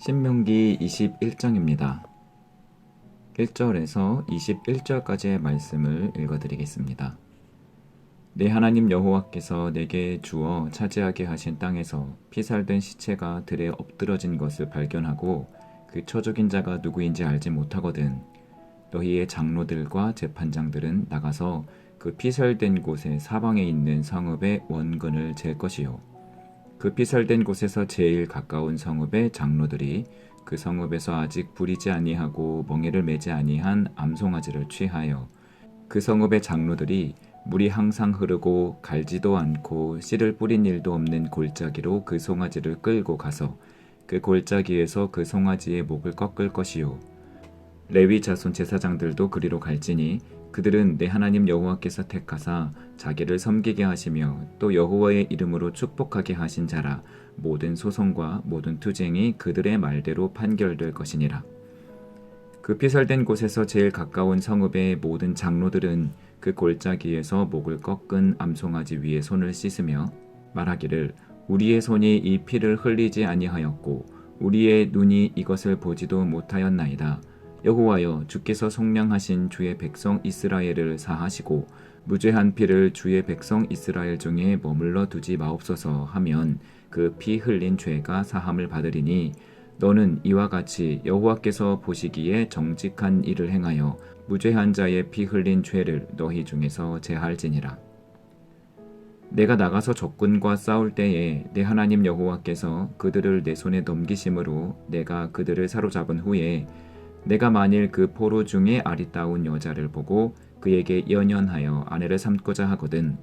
신명기 21장입니다. 1절에서 21절까지의 말씀을 읽어드리겠습니다. 내 하나님 여호와께서 내게 주어 차지하게 하신 땅에서 피살된 시체가 들에 엎드러진 것을 발견하고 그 처죽인 자가 누구인지 알지 못하거든 너희의 장로들과 재판장들은 나가서 그 피살된 곳의 사방에 있는 성읍의 원근을 잴 것이요 그 피살된 곳에서 제일 가까운 성읍의 장로들이 그 성읍에서 아직 부리지 아니하고 멍에를 매지 아니한 암송아지를 취하여 그 성읍의 장로들이 물이 항상 흐르고 갈지도 않고 씨를 뿌린 일도 없는 골짜기로 그 송아지를 끌고 가서 그 골짜기에서 그 송아지의 목을 꺾을 것이요 레위 자손 제사장들도 그리로 갈지니 그들은 내 하나님 여호와께서 택하사 자기를 섬기게 하시며 또 여호와의 이름으로 축복하게 하신 자라 모든 소송과 모든 투쟁이 그들의 말대로 판결될 것이니라. 그 피살된 곳에서 제일 가까운 성읍의 모든 장로들은 그 골짜기에서 목을 꺾은 암송아지 위에 손을 씻으며 말하기를 우리의 손이 이 피를 흘리지 아니하였고 우리의 눈이 이것을 보지도 못하였나이다. 여호와여 주께서 속량하신 주의 백성 이스라엘을 사하시고 무죄한 피를 주의 백성 이스라엘 중에 머물러 두지 마옵소서 하면 그 피 흘린 죄가 사함을 받으리니 너는 이와 같이 여호와께서 보시기에 정직한 일을 행하여 무죄한 자의 피 흘린 죄를 너희 중에서 제할지니라. 내가 나가서 적군과 싸울 때에 내 하나님 여호와께서 그들을 내 손에 넘기심으로 내가 그들을 사로잡은 후에 내가 만일 그 포로 중에 아리따운 여자를 보고 그에게 연연하여 아내를 삼고자 하거든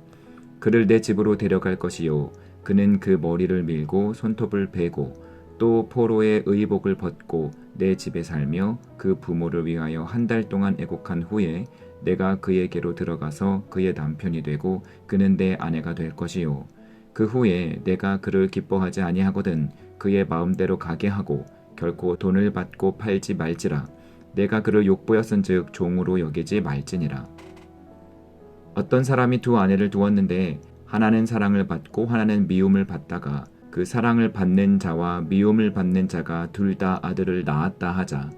그를 내 집으로 데려갈 것이요 그는 그 머리를 밀고 손톱을 베고 또 포로의 의복을 벗고 내 집에 살며 그 부모를 위하여 한 달 동안 애곡한 후에 내가 그에게로 들어가서 그의 남편이 되고 그는 내 아내가 될 것이요 그 후에 내가 그를 기뻐하지 아니하거든 그의 마음대로 가게 하고 결코 돈을 받고 팔지 말지라. 내가 그를 욕보였은즉 종으로 여기지 말지니라. 어떤 사람이 두 아내를 두었는데 하나는 사랑을 받고 하나는 미움을 받다가 그 사랑을 받는 자와 미움을 받는 자가 둘 다 아들을 낳았다 하자.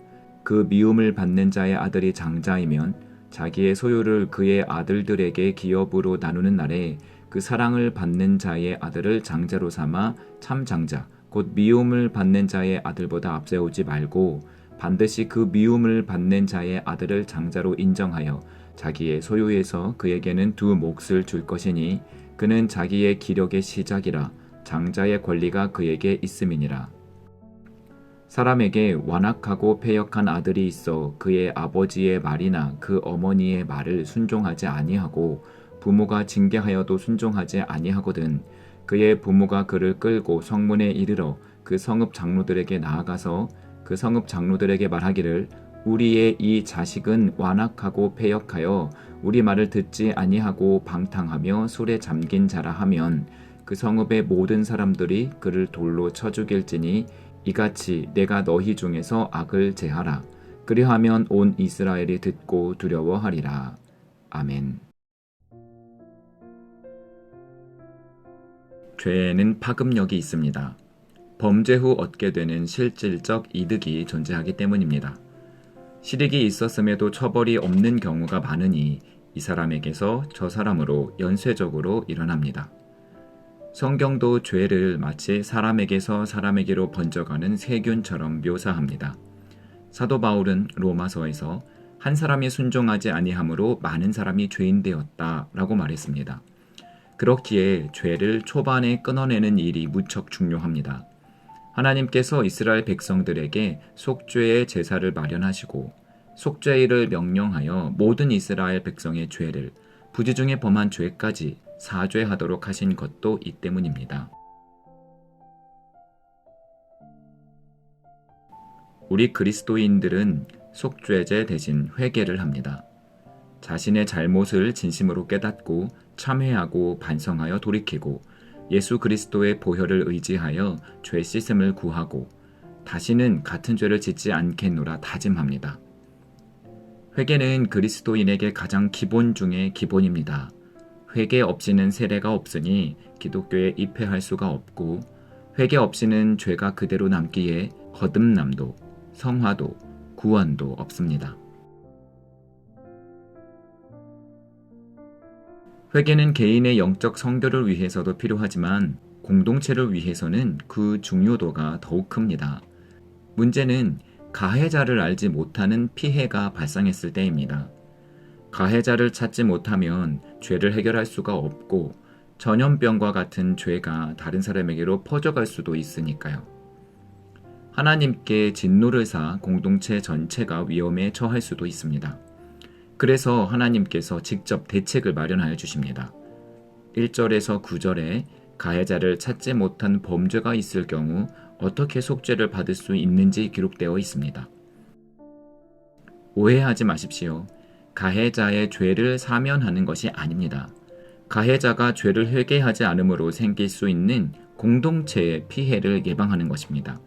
그 미움을 받는 자의 아들이 장자이면 자기의 소유를 그의 아들들에게 기업으로 나누는 날에 그 사랑을 받는 자의 아들을 장자로 삼아 참 장자 곧 미움을 받는 자의 아들보다 앞세우지 말고 반드시 그 미움을 받는 자의 아들을 장자로 인정하여 자기의 소유에서 그에게는 두 몫을 줄 것이니 그는 자기의 기력의 시작이라 장자의 권리가 그에게 있음이니라. 사람에게 완악하고 패역한 아들이 있어 그의 아버지의 말이나 그 어머니의 말을 순종하지 아니하고 부모가 징계하여도 순종하지 아니하거든 그의 부모가 그를 끌고 성문에 이르러 그 성읍 장로들에게 나아가서 그 성읍 장로들에게 말하기를 우리의 이 자식은 완악하고 패역하여 우리 말을 듣지 아니하고 방탕하며 술에 잠긴 자라 하면 그 성읍의 모든 사람들이 그를 돌로 쳐 죽일지니 이같이 내가 너희 중에서 악을 제하라. 그리하면 온 이스라엘이 듣고 두려워하리라. 아멘. 죄에는 파급력이 있습니다. 범죄 후 얻게 되는 실질적 이득이 존재하기 때문입니다. 실익이 있었음에도 처벌이 없는 경우가 많으니 이 사람에게서 저 사람으로 연쇄적으로 일어납니다. 성경도 죄를 마치 사람에게서 사람에게로 번져가는 세균처럼 묘사합니다. 사도 바울은 로마서에서 한 사람이 순종하지 아니함으로 많은 사람이 죄인 되었다라고 말했습니다. 그렇기에 죄를 초반에 끊어내는 일이 무척 중요합니다. 하나님께서 이스라엘 백성들에게 속죄의 제사를 마련하시고 속죄일을 명령하여 모든 이스라엘 백성의 죄를 부지 중에 범한 죄까지 사죄하도록 하신 것도 이 때문입니다. 우리 그리스도인들은 속죄제 대신 회개를 합니다. 자신의 잘못을 진심으로 깨닫고 참회하고 반성하여 돌이키고 예수 그리스도의 보혈을 의지하여 죄 씻음을 구하고 다시는 같은 죄를 짓지 않겠노라 다짐합니다. 회개는 그리스도인에게 가장 기본 중의 기본입니다. 회개 없이는 세례가 없으니 기독교에 입회할 수가 없고 회개 없이는 죄가 그대로 남기에 거듭남도, 성화도, 구원도 없습니다. 회개는 개인의 영적 성결을 위해서도 필요하지만 공동체를 위해서는 그 중요도가 더욱 큽니다. 문제는 가해자를 알지 못하는 피해가 발생했을 때입니다. 가해자를 찾지 못하면 죄를 해결할 수가 없고 전염병과 같은 죄가 다른 사람에게로 퍼져갈 수도 있으니까요. 하나님께 진노를 사 공동체 전체가 위험에 처할 수도 있습니다. 그래서 하나님께서 직접 대책을 마련하여 주십니다. 1절에서 9절에 가해자를 찾지 못한 범죄가 있을 경우 어떻게 속죄를 받을 수 있는지 기록되어 있습니다. 오해하지 마십시오. 가해자의 죄를 사면하는 것이 아닙니다. 가해자가 죄를 회개하지 않음으로 생길 수 있는 공동체의 피해를 예방하는 것입니다.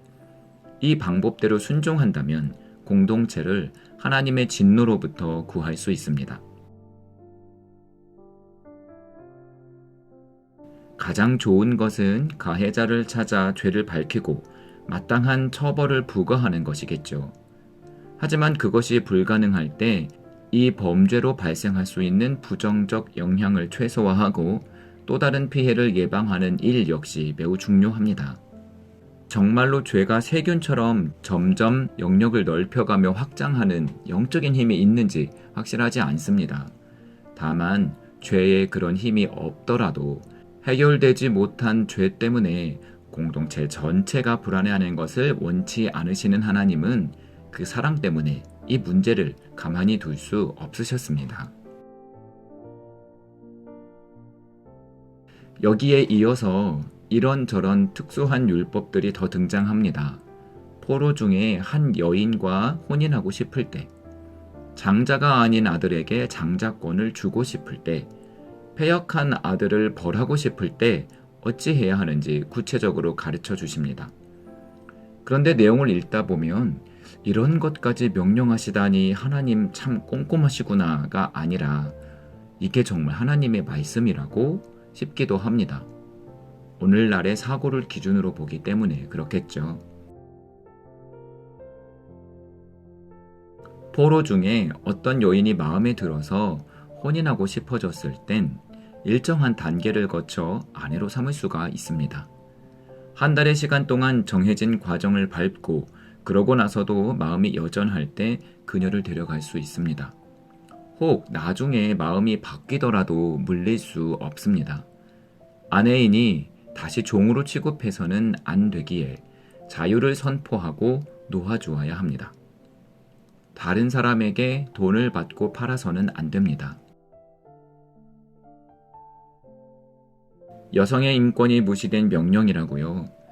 이 방법대로 순종한다면 공동체를 하나님의 진노로부터 구할 수 있습니다. 가장 좋은 것은 가해자를 찾아 죄를 밝히고 마땅한 처벌을 부과하는 것이겠죠. 하지만 그것이 불가능할 때 이 범죄로 발생할 수 있는 부정적 영향을 최소화하고 또 다른 피해를 예방하는 일 역시 매우 중요합니다. 정말로 죄가 세균처럼 점점 영역을 넓혀가며 확장하는 영적인 힘이 있는지 확실하지 않습니다. 다만 죄에 그런 힘이 없더라도 해결되지 못한 죄 때문에 공동체 전체가 불안해하는 것을 원치 않으시는 하나님은 그 사랑 때문에 이 문제를 가만히 둘 수 없으셨습니다. 여기에 이어서 이런저런 특수한 율법들이 더 등장합니다. 포로 중에 한 여인과 혼인하고 싶을 때, 장자가 아닌 아들에게 장자권을 주고 싶을 때, 패역한 아들을 벌하고 싶을 때 어찌해야 하는지 구체적으로 가르쳐 주십니다. 그런데 내용을 읽다 보면 이런 것까지 명령하시다니 하나님 참 꼼꼼하시구나가 아니라 이게 정말 하나님의 말씀이라고 싶기도 합니다. 오늘날의 사고를 기준으로 보기 때문에 그렇겠죠. 포로 중에 어떤 여인이 마음에 들어서 혼인하고 싶어졌을 땐 일정한 단계를 거쳐 아내로 삼을 수가 있습니다. 한 달의 시간 동안 정해진 과정을 밟고 그러고 나서도 마음이 여전할 때 그녀를 데려갈 수 있습니다. 혹 나중에 마음이 바뀌더라도 물릴 수 없습니다. 아내이니 다시 종으로 취급해서는 안 되기에 자유를 선포하고 놓아주어야 합니다. 다른 사람에게 돈을 받고 팔아서는 안 됩니다. 여성의 인권이 무시된 명령이라고요.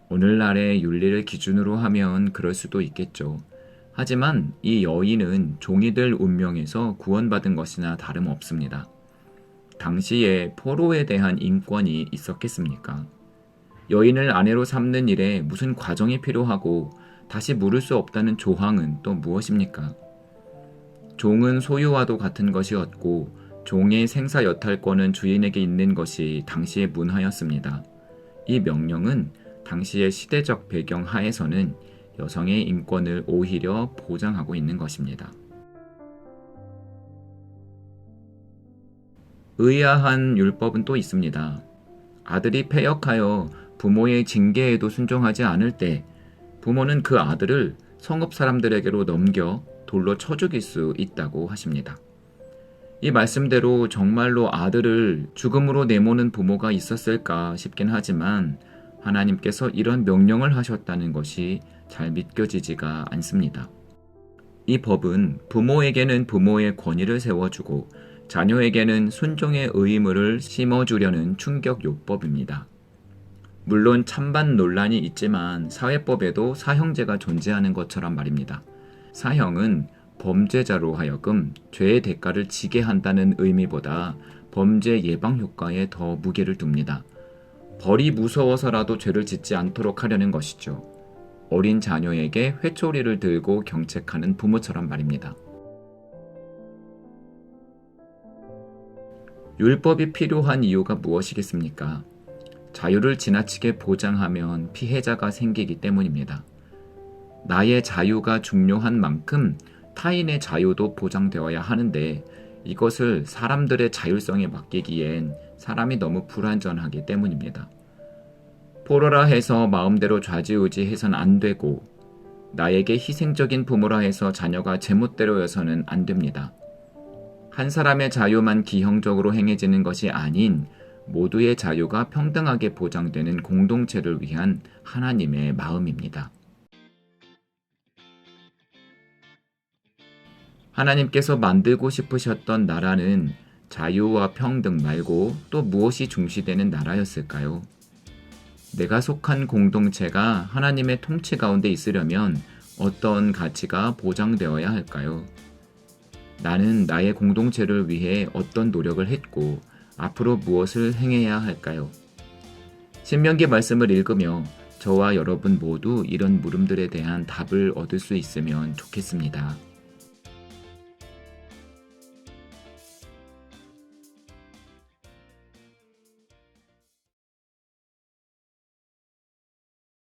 오늘날의 윤리를 기준으로 하면 그럴 수도 있겠죠. 하지만 이 여인은 종이 될 운명에서 구원받은 것이나 다름없습니다. 당시에 포로에 대한 인권이 있었겠습니까? 여인을 아내로 삼는 일에 무슨 과정이 필요하고 다시 물을 수 없다는 조항은 또 무엇입니까? 종은 소유와도 같은 것이었고 종의 생사 여탈권은 주인에게 있는 것이 당시의 문화였습니다. 이 명령은 당시의 시대적 배경 하에서는 여성의 인권을 오히려 보장하고 있는 것입니다. 의아한 율법은 또 있습니다. 아들이 패역하여 부모의 징계에도 순종하지 않을 때 부모는 그 아들을 성읍 사람들에게로 넘겨 돌로 쳐 죽일 수 있다고 하십니다. 이 말씀대로 정말로 아들을 죽음으로 내모는 부모가 있었을까 싶긴 하지만 하나님께서 이런 명령을 하셨다는 것이 잘 믿겨지지가 않습니다. 이 법은 부모에게는 부모의 권위를 세워주고 자녀에게는 순종의 의무를 심어주려는 충격요법입니다. 물론 찬반 논란이 있지만 사회법에도 사형제가 존재하는 것처럼 말입니다. 사형은 범죄자로 하여금 죄의 대가를 지게 한다는 의미보다 범죄 예방 효과에 더 무게를 둡니다. 벌이 무서워서라도 죄를 짓지 않도록 하려는 것이죠. 어린 자녀에게 회초리를 들고 경책하는 부모처럼 말입니다. 율법이 필요한 이유가 무엇이겠습니까? 자유를 지나치게 보장하면 피해자가 생기기 때문입니다. 나의 자유가 중요한 만큼 타인의 자유도 보장되어야 하는데 이것을 사람들의 자율성에 맡기기엔 사람이 너무 불완전하기 때문입니다. 포로라 해서 마음대로 좌지우지해선 안 되고 나에게 희생적인 부모라 해서 자녀가 제멋대로여서는 안 됩니다. 한 사람의 자유만 기형적으로 행해지는 것이 아닌 모두의 자유가 평등하게 보장되는 공동체를 위한 하나님의 마음입니다. 하나님께서 만들고 싶으셨던 나라는 자유와 평등 말고 또 무엇이 중시되는 나라였을까요? 내가 속한 공동체가 하나님의 통치 가운데 있으려면 어떤 가치가 보장되어야 할까요? 나는 나의 공동체를 위해 어떤 노력을 했고 앞으로 무엇을 행해야 할까요? 신명기 말씀을 읽으며 저와 여러분 모두 이런 물음들에 대한 답을 얻을 수 있으면 좋겠습니다.